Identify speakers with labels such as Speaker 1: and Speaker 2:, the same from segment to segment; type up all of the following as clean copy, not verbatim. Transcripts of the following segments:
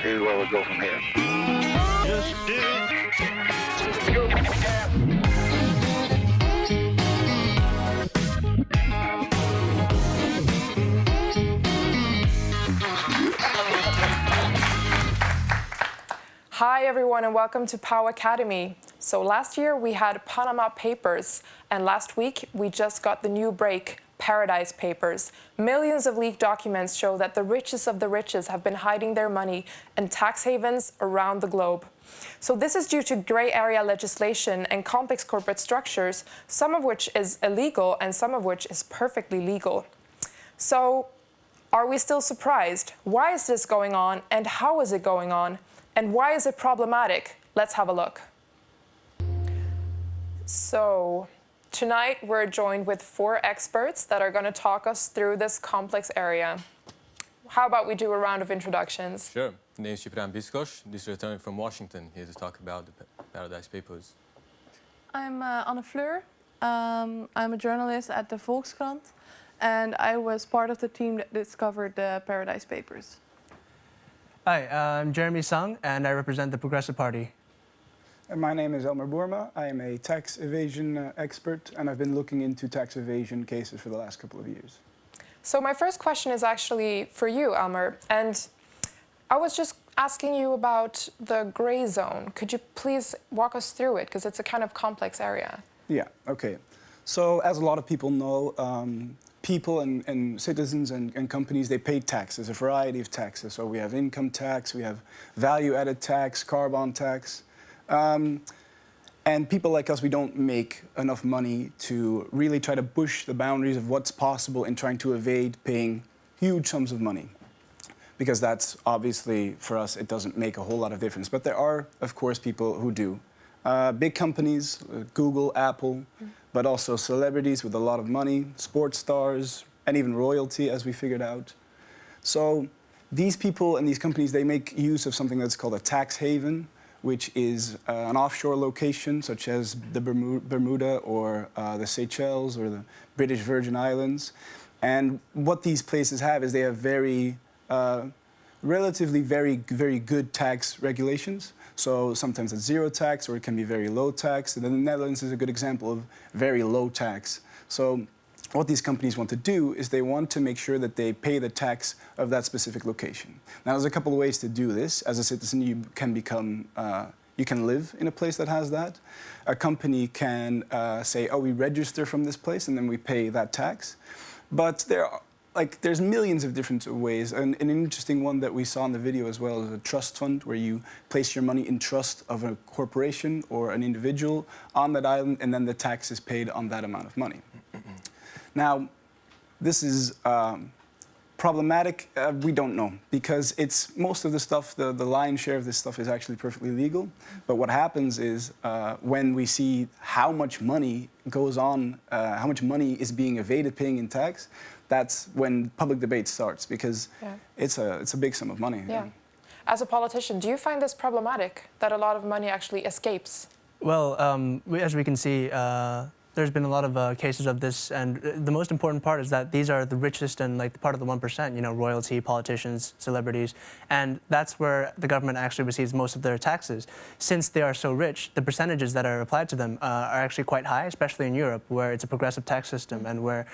Speaker 1: see where we go from here.
Speaker 2: Just do it.
Speaker 3: Hi everyone and welcome to Pauw Academy. So last year we had Panama Papers and last week we just got the new break, Paradise Papers. Millions of leaked documents show that the richest of the richest have been hiding their money in tax havens around the globe. So this is due to grey area legislation and complex corporate structures, some of which is illegal and some of which is perfectly legal. So are we still surprised? Why is this going on and how is it going on? And why is it problematic? Let's have a look. So tonight we're joined with 4 experts that are going to talk us through this complex area. How about we do a round of introductions?
Speaker 4: Sure. My name is Cipri This is returning from Washington, here to talk about the Paradise Papers.
Speaker 5: I'm Annefleur. I'm a journalist at the Volkskrant, and I was part of the team that discovered the Paradise Papers.
Speaker 6: Hi, I'm Jeremy Sung, and I represent the Progressive Party.
Speaker 7: And my name is Elmer. I am a tax evasion expert, and I've been looking into tax evasion cases for the last couple of years.
Speaker 3: So my first question is actually for you, Elmer, and I was just asking you about the gray zone. Could you please walk us through it, because it's a kind of complex area?
Speaker 7: Yeah, okay. So as a lot of people know, people and citizens and companies, they pay taxes, a variety of taxes. So we have income tax, we have value-added tax, carbon tax. And people like us, we don't make enough money to really try to push the boundaries of what's possible in trying to evade paying huge sums of money. Because that's obviously, for us, it doesn't make a whole lot of difference. But there are, of course, people who do. Big companies, Google, Apple, but also celebrities with a lot of money, sports stars, and even royalty, as we figured out. So these people and these companies, they make use of something that's called a tax haven, which is an offshore location, such as the Bermuda or the Seychelles or the British Virgin Islands. And what these places have is they have relatively very good tax regulations. So sometimes it's zero tax, or it can be very low tax. And then the Netherlands is a good example of very low tax. So what these companies want to do is they want to make sure that they pay the tax of that specific location. Now, there's a couple of ways to do this. As a citizen, you can live in a place that has that. A company can say, oh, we register from this place, and then we pay that tax. But there's millions of different ways, and an interesting one that we saw in the video as well is a trust fund, where you place your money in trust of a corporation or an individual on that island, and then the tax is paid on that amount of money. Now, this is problematic. We don't know, because it's most of the stuff, the lion's share of this stuff is actually perfectly legal. But what happens is when we see how much money goes on, how much money is being evaded paying in tax, that's when public debate starts, because it's a big sum of money.
Speaker 3: Yeah. As a politician, do you find this problematic, that a lot of money actually escapes?
Speaker 6: Well, as we can see, there's been a lot of cases of this, and the most important part is that these are the richest and part of the 1%, you know, royalty, politicians, celebrities, and that's where the government actually receives most of their taxes. Since they are so rich, the percentages that are applied to them are actually quite high, especially in Europe, where it's a progressive tax system and where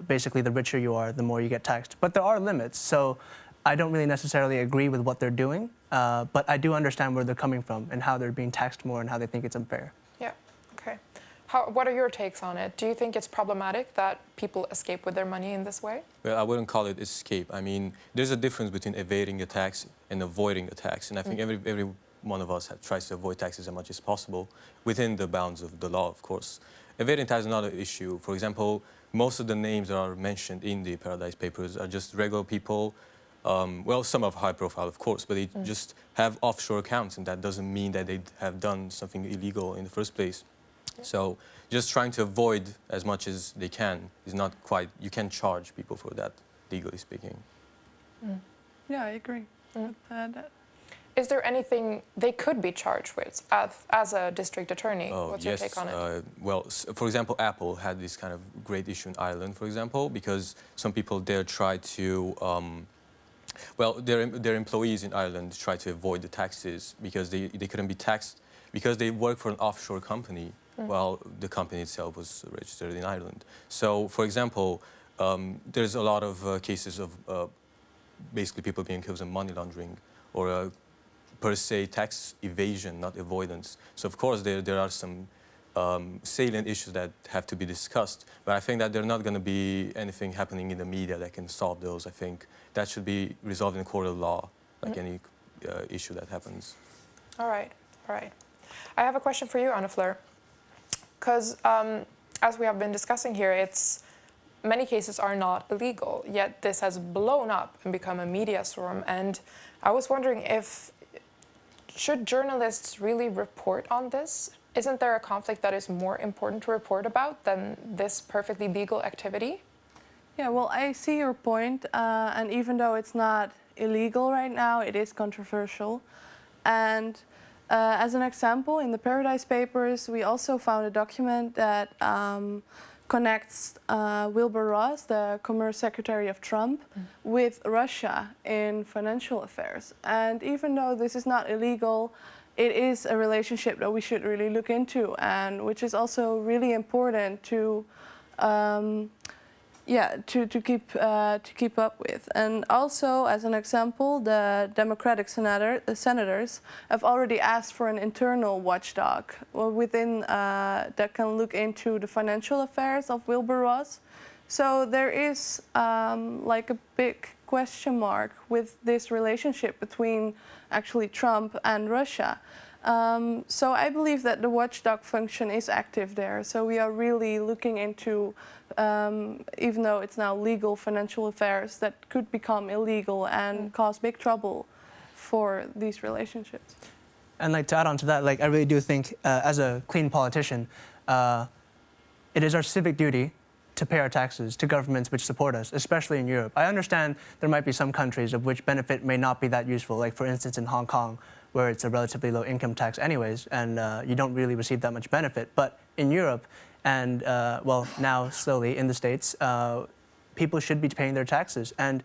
Speaker 6: basically the richer you are, the more you get taxed. But there are limits, so I don't really necessarily agree with what they're doing, but I do understand where they're coming from and how they're being taxed more and how they think it's unfair.
Speaker 3: Yeah, okay. What are your takes on it? Do you think it's problematic that people escape with their money in this way?
Speaker 4: Well, I wouldn't call it escape. I mean, there's a difference between evading a tax and avoiding a tax. And I think every one of us tries to avoid taxes as much as possible, within the bounds of the law, of course. Evading tax is not an issue. For example, most of the names that are mentioned in the Paradise Papers are just regular people. Well, some are high profile, of course, but they just have offshore accounts, and that doesn't mean that they have done something illegal in the first place. So just trying to avoid as much as they can is not quite, you can't charge people for that, legally speaking.
Speaker 5: Yeah, I agree.
Speaker 3: Is there anything they could be charged with as a district attorney? What's your take on it?
Speaker 4: Well, for example, Apple had this kind of great issue in Ireland, for example, because some people there tried to Well, their employees in Ireland try to avoid the taxes because they couldn't be taxed because they work for an offshore company while the company itself was registered in Ireland. So, for example, there's a lot of cases of basically people being accused of money laundering or per se tax evasion, not avoidance. So, of course, there are some salient issues that have to be discussed, but I think that there are not going to be anything happening in the media that can solve those. I think that should be resolved in a court of law, like any issue that happens.
Speaker 3: All right, all right. I have a question for you, Annefleur, because as we have been discussing here, many cases are not illegal, yet this has blown up and become a media storm. And I was wondering should journalists really report on this? Isn't there a conflict that is more important to report about than this perfectly legal activity?
Speaker 5: Yeah, well, I see your point, and even though it's not illegal right now, it is controversial. And as an example, in the Paradise Papers, we also found a document that connects Wilbur Ross, the Commerce Secretary of Trump, with Russia in financial affairs. And even though this is not illegal, it is a relationship that we should really look into, and which is also really important to keep up with. And also, as an example, the Democratic senators have already asked for an internal watchdog that can look into the financial affairs of Wilbur Ross. So there is like a big question mark with this relationship between actually Trump and Russia. So I believe that the watchdog function is active there. So we are really looking into, even though it's now legal financial affairs that could become illegal and cause big trouble for these relationships.
Speaker 6: And like to add on to that, like I really do think as a clean politician, it is our civic duty to pay our taxes to governments which support us, especially in Europe. I understand there might be some countries of which benefit may not be that useful, like for instance in Hong Kong, where it's a relatively low income tax anyways, and you don't really receive that much benefit. But in Europe, and well, now slowly in the States, people should be paying their taxes. And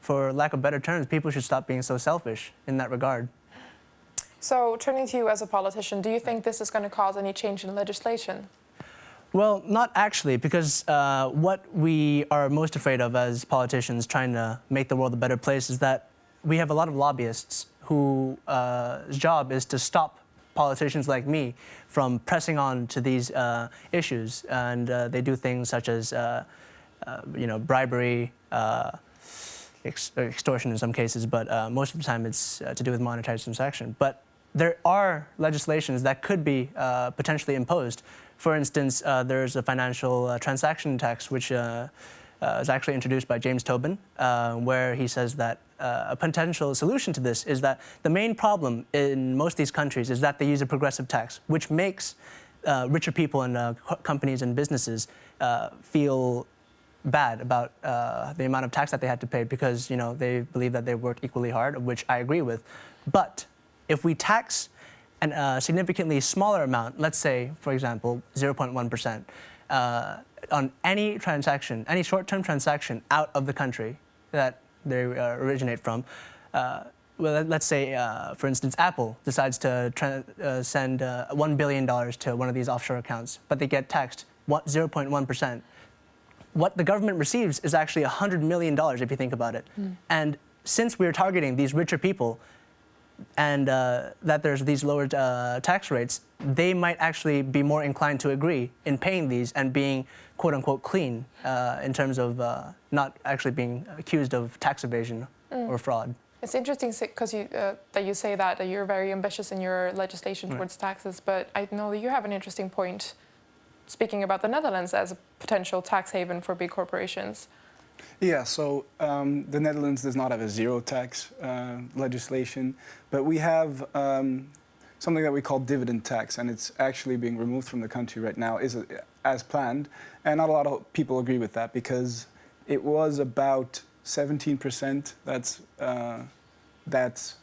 Speaker 6: for lack of better terms, people should stop being so selfish in that regard.
Speaker 3: So, turning to you as a politician, do you think this is going to cause any change in legislation?
Speaker 6: Well, not actually, because what we are most afraid of as politicians trying to make the world a better place is that we have a lot of lobbyists whose job is to stop politicians like me from pressing on to these issues. And they do things such as, bribery, extortion in some cases, but most of the time it's to do with monetary transaction. But there are legislations that could be potentially imposed. For instance, there's a financial transaction tax, which is actually introduced by James Tobin, where he says that a potential solution to this is that the main problem in most of these countries is that they use a progressive tax, which makes richer people and companies and businesses feel bad about the amount of tax that they had to pay because, they believe that they worked equally hard, which I agree with. But if we tax a significantly smaller amount, let's say, for example, 0.1%, on any transaction, any short-term transaction out of the country that they originate from, well, let's say, for instance, Apple decides to send $1 billion to one of these offshore accounts, but they get taxed 0.1%. What the government receives is actually $100 million, if you think about it. And since we're targeting these richer people, and that there's these lower tax rates, they might actually be more inclined to agree in paying these and being quote-unquote clean in terms of not actually being accused of tax evasion or fraud.
Speaker 3: It's interesting because that you say that you're very ambitious in your legislation towards taxes, but I know that you have an interesting point speaking about the Netherlands as a potential tax haven for big corporations.
Speaker 7: Yeah, so the Netherlands does not have a zero tax legislation, but we have something that we call dividend tax, and it's actually being removed from the country right now as planned. And not a lot of people agree with that because it was about 17%. That's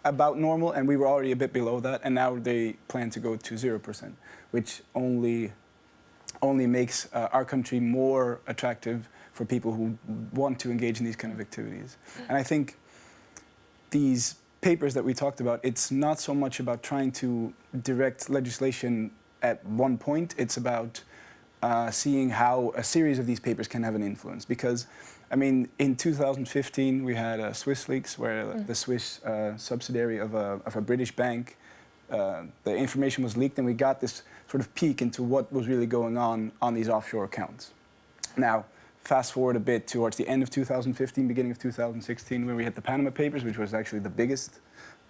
Speaker 7: about normal, and we were already a bit below that, and now they plan to go to 0%, which only only makes our country more attractive for people who want to engage in these kind of activities. And I think these papers that we talked about, it's not so much about trying to direct legislation at one point, it's about seeing how a series of these papers can have an influence. Because, I mean, in 2015, we had Swiss leaks, where the Swiss subsidiary of a British bank, the information was leaked, and we got this sort of peek into what was really going on these offshore accounts. Now, fast forward a bit towards the end of 2015, beginning of 2016, when we had the Panama Papers, which was actually the biggest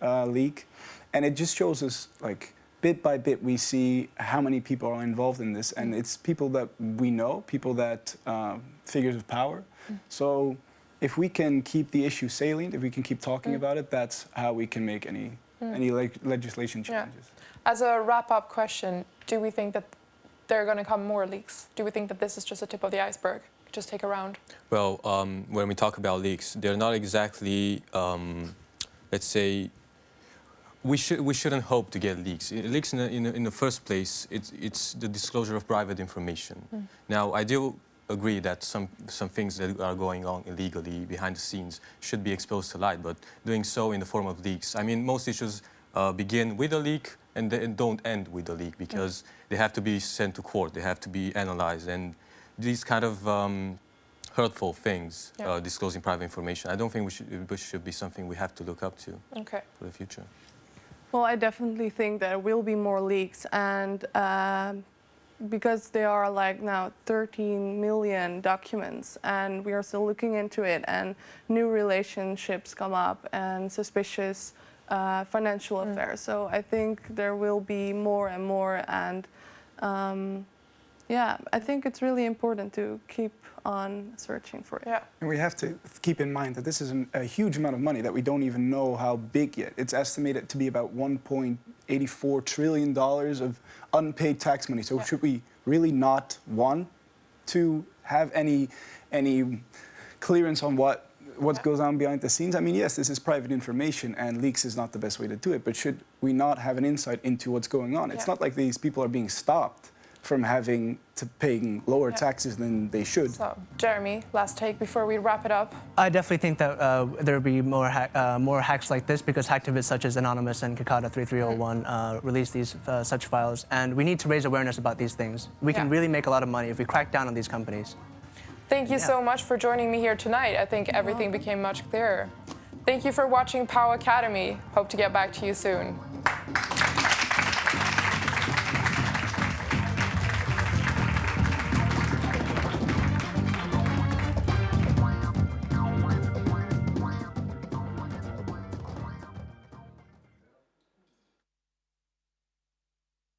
Speaker 7: leak. And it just shows us, like, bit by bit, we see how many people are involved in this. And it's people that we know, people that, figures of power. So if we can keep the issue salient, if we can keep talking about it, that's how we can make any legislation changes.
Speaker 3: Yeah. As a wrap-up question, do we think that there are going to come more leaks? Do we think that this is just the tip of the iceberg? Just take a round. Well,
Speaker 4: When we talk about leaks, they're not exactly, let's say, we shouldn't hope to get leaks. Leaks in the first place, it's the disclosure of private information. Now, I do agree that some things that are going on illegally behind the scenes should be exposed to light, but doing so in the form of leaks. I mean, most issues begin with a leak and they don't end with a leak, because they have to be sent to court, they have to be analyzed, and these kind of hurtful things, disclosing private information, I don't think it should be something we have to look up to for the future.
Speaker 5: Well, I definitely think there will be more leaks, and because there are like now 13 million documents, and we are still looking into it, and new relationships come up and suspicious financial affairs. So I think there will be more and more, and yeah, I think it's really important to keep on searching for it. Yeah.
Speaker 7: And we have to keep in mind that this is a huge amount of money that we don't even know how big yet. It's estimated to be about $1.84 trillion of unpaid tax money. So should we really not want to have any clearance on what goes on behind the scenes? I mean, yes, this is private information, and leaks is not the best way to do it, but should we not have an insight into what's going on? It's not like these people are being stopped from having to paying lower taxes than they should.
Speaker 3: So, Jeremy, last take before we wrap it up.
Speaker 6: I definitely think that there will be more hacks like this, because hacktivists such as Anonymous and Kakada 3301 release these such files, and we need to raise awareness about these things. We can really make a lot of money if we crack down on these companies.
Speaker 3: Thank you so much for joining me here tonight. I think everything became much clearer. Thank you for watching Pauw Academy. Hope to get back to you soon.